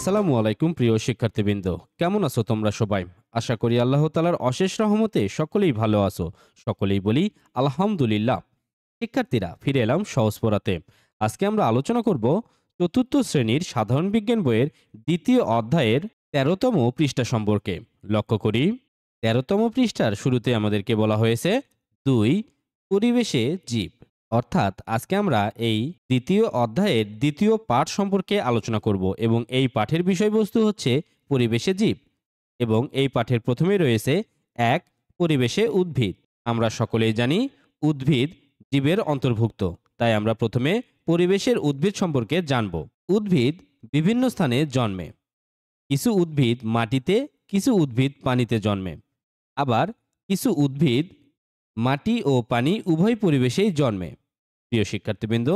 আসসালামু আলাইকুম প্রিয় শিক্ষার্থীবৃন্দ, কেমন আছো তোমরা সবাই? আশা করি আল্লাহ তাআলার অশেষ রহমতে সকলেই ভালো আছো। সকলেই বলি আলহামদুলিল্লাহ। শিক্ষার্থীরা, ফিরে এলাম সহজ পড়াতে। আজকে আমরা আলোচনা করব চতুর্থ শ্রেণীর সাধারণ বিজ্ঞান বইয়ের দ্বিতীয় অধ্যায়ের ১৩তম পৃষ্ঠা সম্পর্কে। লক্ষ্য করি, ১৩তম পৃষ্ঠার শুরুতে আমাদেরকে বলা হয়েছে ২ পরিবেশে জীব। অর্থাৎ আজকে আমরা এই দ্বিতীয় অধ্যায়ের দ্বিতীয় পাঠ সম্পর্কে আলোচনা করব এবং এই পাঠের বিষয়বস্তু হচ্ছে পরিবেশে জীব। এবং এই পাঠের প্রথমেই রয়েছে ১ পরিবেশে উদ্ভিদ। আমরা সকলেই জানি উদ্ভিদ জীবের অন্তর্ভুক্ত, তাই আমরা প্রথমে পরিবেশের উদ্ভিদ সম্পর্কে জানব। উদ্ভিদ বিভিন্ন স্থানে জন্মে। কিছু উদ্ভিদ মাটিতে, কিছু উদ্ভিদ পানিতে জন্মে। আবার কিছু উদ্ভিদ মাটি ও পানি উভয় পরিবেশেই জন্মে। প্রিয় শিক্ষার্থীবৃন্দ,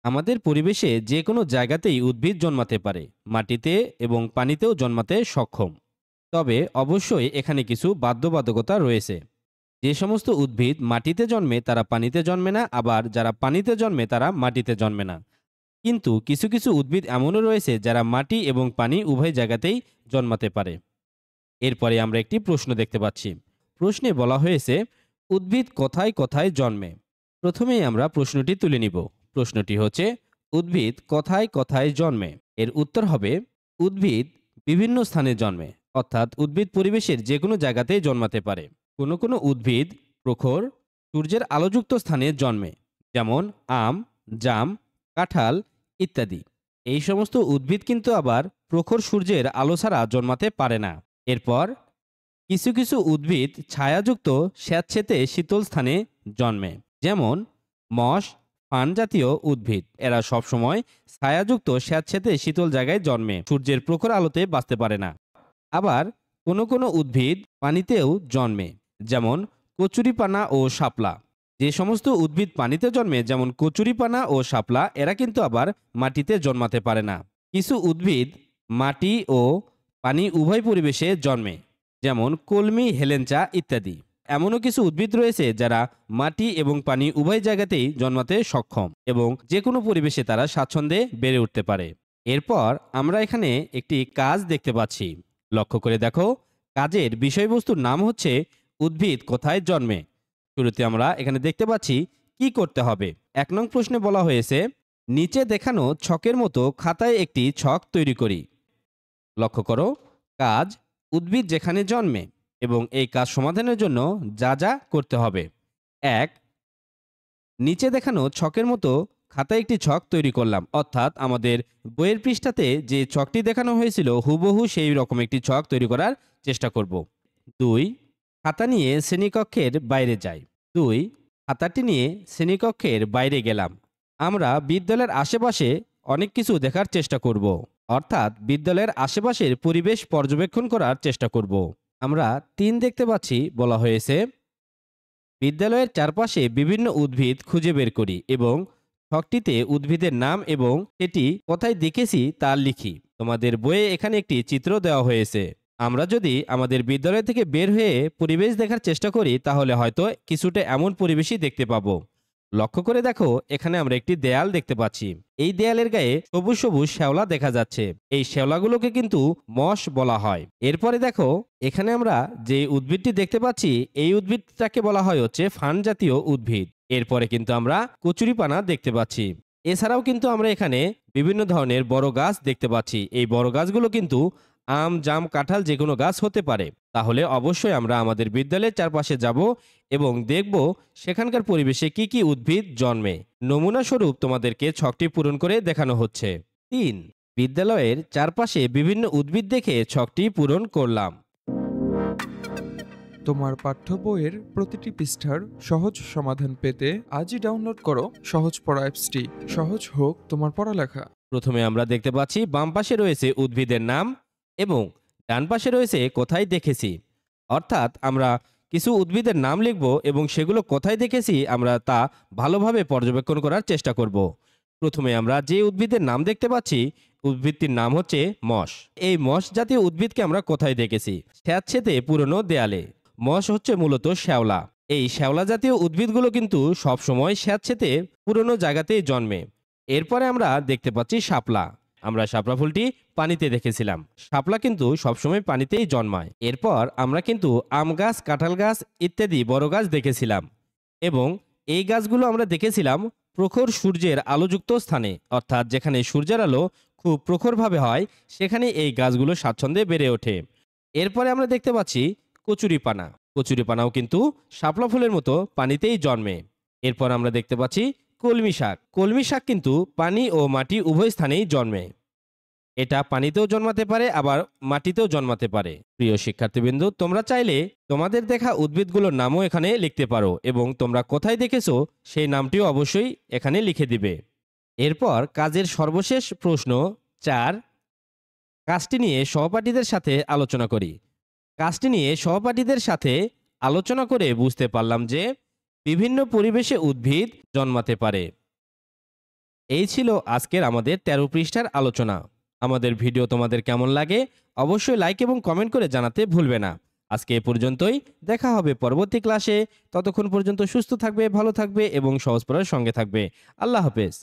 আমাদের পরিবেশে যে কোনো জায়গাতেই উদ্ভিদ জন্মাতে পারে, মাটিতে এবং পানিতেও জন্মাতে সক্ষম। তবে অবশ্যই এখানে কিছু বাধ্যবাধকতা রয়েছে। যে সমস্ত উদ্ভিদ মাটিতে জন্মে তারা পানিতে জন্মে না, আবার যারা পানিতে জন্মে তারা মাটিতে জন্মে না। কিন্তু কিছু কিছু উদ্ভিদ এমনও রয়েছে যারা মাটি এবং পানি উভয় জায়গাতেই জন্মাতে পারে। এরপরে আমরা একটি প্রশ্ন দেখতে পাচ্ছি। প্রশ্নে বলা হয়েছে উদ্ভিদ কোথায় কোথায় জন্মে। প্রথমেই আমরা প্রশ্নটি তুলে নিব। প্রশ্নটি হচ্ছে উদ্ভিদ কোথায় কোথায় জন্মে। এর উত্তর হবে উদ্ভিদ বিভিন্ন স্থানে জন্মে, অর্থাৎ উদ্ভিদ পরিবেশের যে কোনো জায়গাতেই জন্মাতে পারে। কোনো কোনো উদ্ভিদ প্রখর সূর্যের আলোযুক্ত স্থানে জন্মে, যেমন আম, জাম, কাঁঠাল ইত্যাদি। এই সমস্ত উদ্ভিদ কিন্তু আবার প্রখর সূর্যের আলো ছাড়া জন্মাতে পারে না। এরপর কিছু কিছু উদ্ভিদ ছায়াযুক্ত স্যাঁতসেঁতে শীতল স্থানে জন্মে, যেমন মশ, ফান জাতীয় উদ্ভিদ। এরা সবসময় ছায়াযুক্ত স্যাঁতসেঁতে শীতল জায়গায় জন্মে, সূর্যের প্রখর আলোতে বাঁচতে পারে না। আবার কোনো কোনো উদ্ভিদ পানিতেও জন্মে, যেমন কচুরিপানা ও শাপলা। যে সমস্ত উদ্ভিদ পানিতে জন্মে, যেমন কচুরিপানা ও শাপলা, এরা কিন্তু আবার মাটিতে জন্মাতে পারে না। কিছু উদ্ভিদ মাটি ও পানি উভয় পরিবেশে জন্মে, যেমন কলমি, হেলেঞ্চা ইত্যাদি। এমনও কিছু উদ্ভিদ রয়েছে যারা মাটি এবং পানি উভয় জায়গাতেই জন্মাতে সক্ষম এবং যে কোনো পরিবেশে তারা স্বাচ্ছন্দ্যে বেড়ে উঠতে পারে। এরপর আমরা এখানে একটি কাজ দেখতে পাচ্ছি। লক্ষ্য করে দেখো, কাজের বিষয়বস্তুর নাম হচ্ছে উদ্ভিদ কোথায় জন্মে। শুরুতে আমরা এখানে দেখতে পাচ্ছি কি করতে হবে। ১ নং প্রশ্নে বলা হয়েছে নিচে দেখানো ছকের মতো খাতায় একটি ছক তৈরি করি। লক্ষ্য করো, কাজ উদ্ভিদ যেখানে জন্মে এবং এই কাজ সমাধানের জন্য যা যা করতে হবে। ১, নিচে দেখানো ছকের মতো খাতায় একটি ছক তৈরি করলাম, অর্থাৎ আমাদের বইয়ের পৃষ্ঠাতে যে ছকটি দেখানো হয়েছিল হুবহু সেই রকম একটি ছক তৈরি করার চেষ্টা করব। ২, খাতা নিয়ে শ্রেণীকক্ষের বাইরে যাই। ২, খাতাটি নিয়ে শ্রেণীকক্ষের বাইরে গেলাম। আমরা বিদ্যালয়ের আশেপাশে অনেক কিছু দেখার চেষ্টা করব, অর্থাৎ বিদ্যালয়ের আশেপাশের পরিবেশ পর্যবেক্ষণ করার চেষ্টা করব। আমরা ৩ দেখতে পাচ্ছি, বলা হয়েছে বিদ্যালয়ের চারপাশে বিভিন্ন উদ্ভিদ খুঁজে বের করি এবং ছকটিতে উদ্ভিদের নাম এবং সেটি কোথায় দেখেছি তা লিখি। তোমাদের বইয়ে এখানে একটি চিত্র দেওয়া হয়েছে। আমরা যদি আমাদের বিদ্যালয় থেকে বের হয়ে পরিবেশ দেখার চেষ্টা করি তাহলে হয়তো কিছুটা এমন পরিবেশই দেখতে পাবো। লক্ষ্য করে দেখো, এখানে আমরা একটি দেয়াল দেখতে পাচ্ছি। এই দেয়ালের গায়ে সবুজ সবুজ শ্যাওলা দেখা যাচ্ছে। এই শ্যাওলাগুলোকে কিন্তু মশ বলা হয়। এরপরে দেখো, এখানে আমরা যে উদ্ভিদটি দেখতে পাচ্ছি এই উদ্ভিদটাকে বলা হয় হচ্ছে ফান জাতীয় উদ্ভিদ। এরপরে কিন্তু আমরা কচুরিপানা দেখতে পাচ্ছি। এছাড়াও কিন্তু আমরা এখানে বিভিন্ন ধরনের বড় গাছ দেখতে পাচ্ছি। এই বড় গাছগুলো কিন্তু আম, জাম, কাঁঠাল যে কোনো গাছ হতে পারে। তাহলে অবশ্যই আমরা আমাদের বিদ্যালয়ের চারপাশে যাব এবং দেখব সেখানকার পরিবেশে কি কি উদ্ভিদ জন্মে। নমুনা স্বরূপ তোমাদেরকে ছকটি পূরণ করে দেখানো হচ্ছে। ৩, বিদ্যালয়ের চারপাশে বিভিন্ন উদ্ভিদ দেখে ছকটি পূরণ করলাম। তোমার পাঠ্য বইয়ের প্রতিটি পৃষ্ঠার সহজ সমাধান পেতে আজই ডাউনলোড করো সহজ পড়া অ্যাপসটি। সহজ হোক তোমার পড়ালেখা। প্রথমে আমরা দেখতে পাচ্ছি বাম পাশে রয়েছে উদ্ভিদের নাম এবং ডান পাশে রয়েছে কোথায় দেখেছি। অর্থাৎ আমরা কিছু উদ্ভিদের নাম লিখব এবং সেগুলো কোথায় দেখেছি আমরা তা ভালোভাবে পর্যবেক্ষণ করার চেষ্টা করব। প্রথমে আমরা যে উদ্ভিদের নাম দেখতে পাচ্ছি উদ্ভিদটির নাম হচ্ছে মশ। এই মশ জাতীয় উদ্ভিদকে আমরা কোথায় দেখেছি? স্যাঁতসেঁতে পুরনো দেয়ালে। মশ হচ্ছে মূলত শ্যাওলা। এই শ্যাওলা জাতীয় উদ্ভিদগুলো কিন্তু সবসময় স্যাঁতসেঁতে পুরনো জায়গাতেই জন্মে। এরপরে আমরা দেখতে পাচ্ছি শাপলা। আমরা শাপলা ফুলটি পানিতে দেখেছিলাম। শাপলা কিন্তু সবসময় পানিতেই জন্মায়। এরপর আমরা কিন্তু আম গাছ, কাঁঠাল গাছ ইত্যাদি বড় গাছ দেখেছিলাম এবং এই গাছগুলো আমরা দেখেছিলাম প্রখর সূর্যের আলোযুক্ত স্থানে, অর্থাৎ যেখানে সূর্যের আলো খুব প্রখরভাবে হয় সেখানে এই গাছগুলো স্বাচ্ছন্দ্যে বেড়ে ওঠে। এরপরে আমরা দেখতে পাচ্ছি কচুরিপানা। কচুরিপানাও কিন্তু শাপলা ফুলের মতো পানিতেই জন্মে। এরপর আমরা দেখতে পাচ্ছি কলমি শাক। কলমি শাক কিন্তু পানি ও মাটি উভয় স্থানেই জন্মে। এটা পানিতেও জন্মাতে পারে, আবার মাটিতেও জন্মাতে পারে। প্রিয় শিক্ষার্থীবৃন্দ, তোমরা চাইলে তোমাদের দেখা উদ্ভিদগুলোর নামও এখানে লিখতে পারো এবং তোমরা কোথায় দেখেছো সেই নামটিও অবশ্যই এখানে লিখে দিবে। এরপর কাজের সর্বশেষ প্রশ্ন 4, কাজটি নিয়ে সহপাঠীদের সাথে আলোচনা করি। কাজটি নিয়ে সহপাঠীদের সাথে আলোচনা করে বুঝতে পারলাম যে বিভিন্ন পরিবেশে উদ্ভিদ জন্মাতে পারে। এই ছিল আজকের আমাদের 13 পৃষ্ঠার আলোচনা। আমাদের ভিডিও তোমাদের কেমন লাগে অবশ্যই লাইক এবং কমেন্ট করে জানাতে ভুলবে না। আজকে এ পর্যন্তই, দেখা হবে পরবর্তী ক্লাসে। ততক্ষণ পর্যন্ত সুস্থ থাকবে, ভালো থাকবে এবং সহজ পড়ার সঙ্গে থাকবে। আল্লাহ হাফেজ।